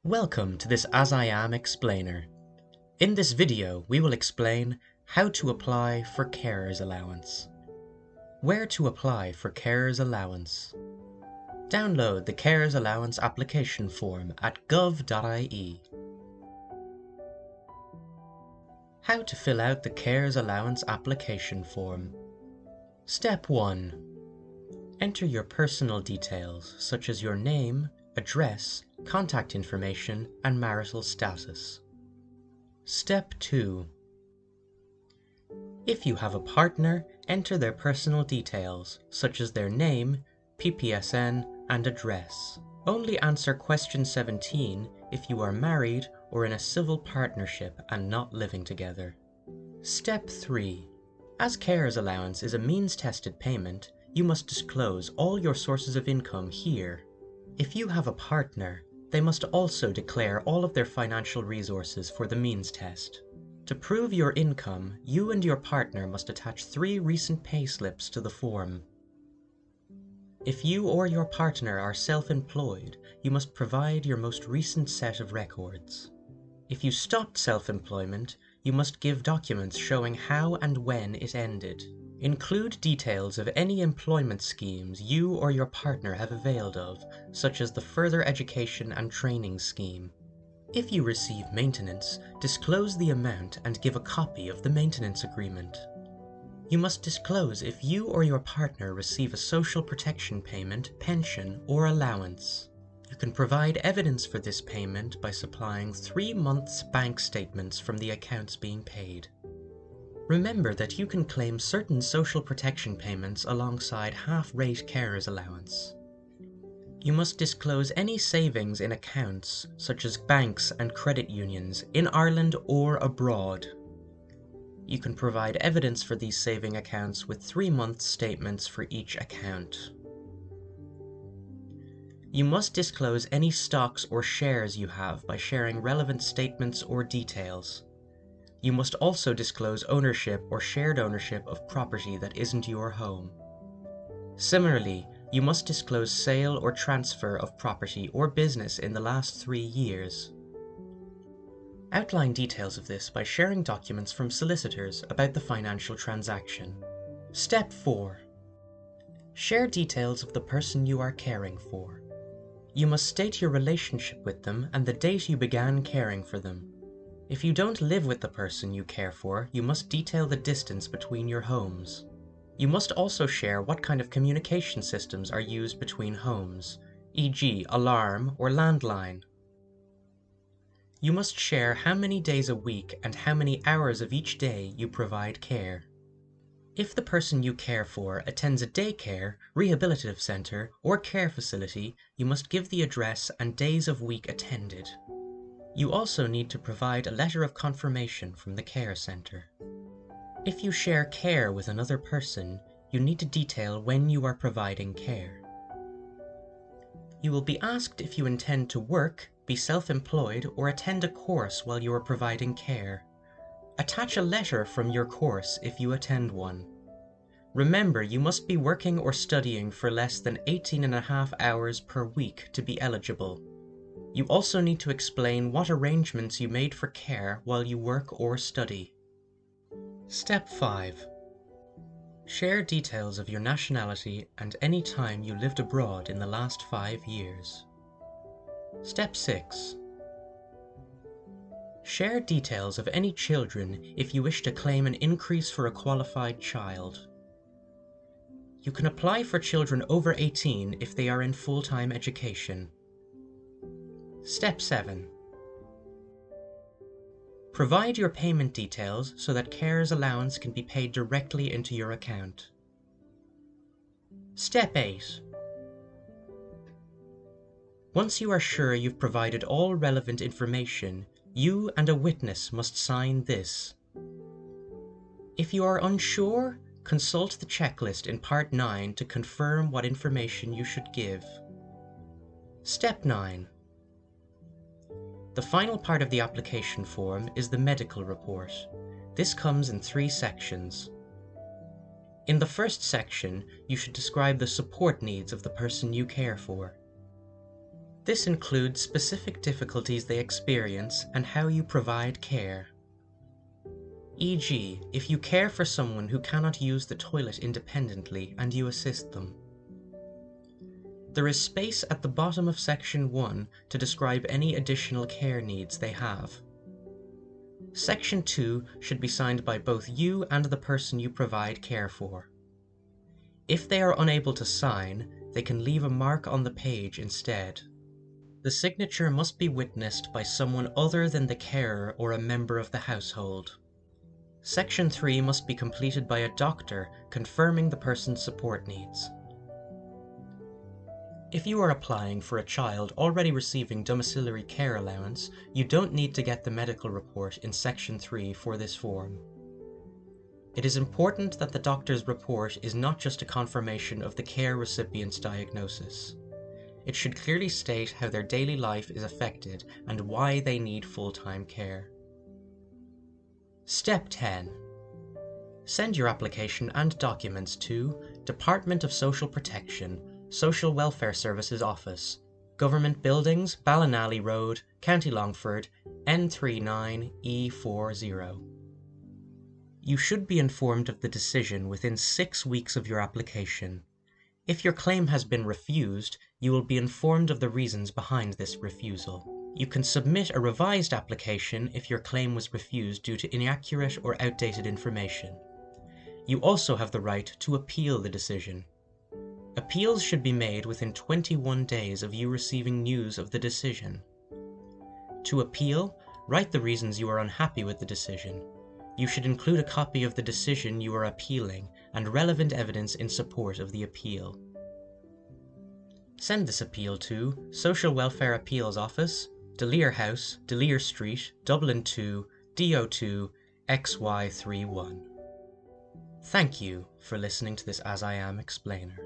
Welcome to this AsIAm explainer. In this video, we will explain how to apply for carer's allowance. Where to apply for carer's allowance. Download the carer's allowance application form at gov.ie. How to fill out the carer's allowance application form. Step 1. Enter your personal details such as your name, address, contact information, and marital status. Step 2. If you have a partner, enter their personal details, such as their name, PPSN, and address. Only answer question 17 if you are married or in a civil partnership and not living together. Step 3. As carer's allowance is a means-tested payment, you must disclose all your sources of income here. If you have a partner, they must also declare all of their financial resources for the means test. To prove your income, you and your partner must attach 3 recent payslips to the form. If you or your partner are self-employed, you must provide your most recent set of records. If you stopped self-employment, you must give documents showing how and when it ended. Include details of any employment schemes you or your partner have availed of, such as the Further Education and Training Scheme. If you receive maintenance, disclose the amount and give a copy of the maintenance agreement. You must disclose if you or your partner receive a social protection payment, pension, or allowance. You can provide evidence for this payment by supplying 3 months' bank statements from the accounts being paid. Remember that you can claim certain social protection payments alongside half-rate carer's allowance. You must disclose any savings in accounts, such as banks and credit unions, in Ireland or abroad. You can provide evidence for these saving accounts with 3-month statements for each account. You must disclose any stocks or shares you have by sharing relevant statements or details. You must also disclose ownership or shared ownership of property that isn't your home. Similarly, you must disclose sale or transfer of property or business in the last 3 years. Outline details of this by sharing documents from solicitors about the financial transaction. Step 4. Share details of the person you are caring for. You must state your relationship with them and the date you began caring for them. If you don't live with the person you care for, you must detail the distance between your homes. You must also share what kind of communication systems are used between homes, e.g. alarm or landline. You must share how many days a week and how many hours of each day you provide care. If the person you care for attends a daycare, rehabilitative centre, or care facility, you must give the address and days of week attended. You also need to provide a letter of confirmation from the care centre. If you share care with another person, you need to detail when you are providing care. You will be asked if you intend to work, be self-employed, or attend a course while you are providing care. Attach a letter from your course if you attend one. Remember, you must be working or studying for less than 18.5 hours per week to be eligible. You also need to explain what arrangements you made for care while you work or study. Step 5. Share details of your nationality and any time you lived abroad in the last 5 years. Step 6. Share details of any children if you wish to claim an increase for a qualified child. You can apply for children over 18 if they are in full-time education. Step 7. Provide your payment details so that carer's allowance can be paid directly into your account. Step 8. Once you are sure you've provided all relevant information, you and a witness must sign this. If you are unsure, consult the checklist in Part 9 to confirm what information you should give. Step 9. The final part of the application form is the medical report. This comes in 3 sections. In the first section, you should describe the support needs of the person you care for. This includes specific difficulties they experience and how you provide care. E.g., if you care for someone who cannot use the toilet independently and you assist them. There is space at the bottom of Section 1 to describe any additional care needs they have. Section 2 should be signed by both you and the person you provide care for. If they are unable to sign, they can leave a mark on the page instead. The signature must be witnessed by someone other than the carer or a member of the household. Section 3 must be completed by a doctor confirming the person's support needs. If you are applying for a child already receiving domiciliary care allowance, you don't need to get the medical report in Section 3 for this form. It is important that the doctor's report is not just a confirmation of the care recipient's diagnosis. It should clearly state how their daily life is affected and why they need full-time care. Step 10. Send your application and documents to Department of Social Protection, Social Welfare Services Office, Government Buildings, Ballinalley Road, County Longford, N39E40. You should be informed of the decision within 6 weeks of your application. If your claim has been refused, you will be informed of the reasons behind this refusal. You can submit a revised application if your claim was refused due to inaccurate or outdated information. You also have the right to appeal the decision. Appeals should be made within 21 days of you receiving news of the decision. To appeal, write the reasons you are unhappy with the decision. You should include a copy of the decision you are appealing and relevant evidence in support of the appeal. Send this appeal to Social Welfare Appeals Office, DeLear House, DeLear Street, Dublin 2, DO2, XY31. Thank you for listening to this AsIAm explainer.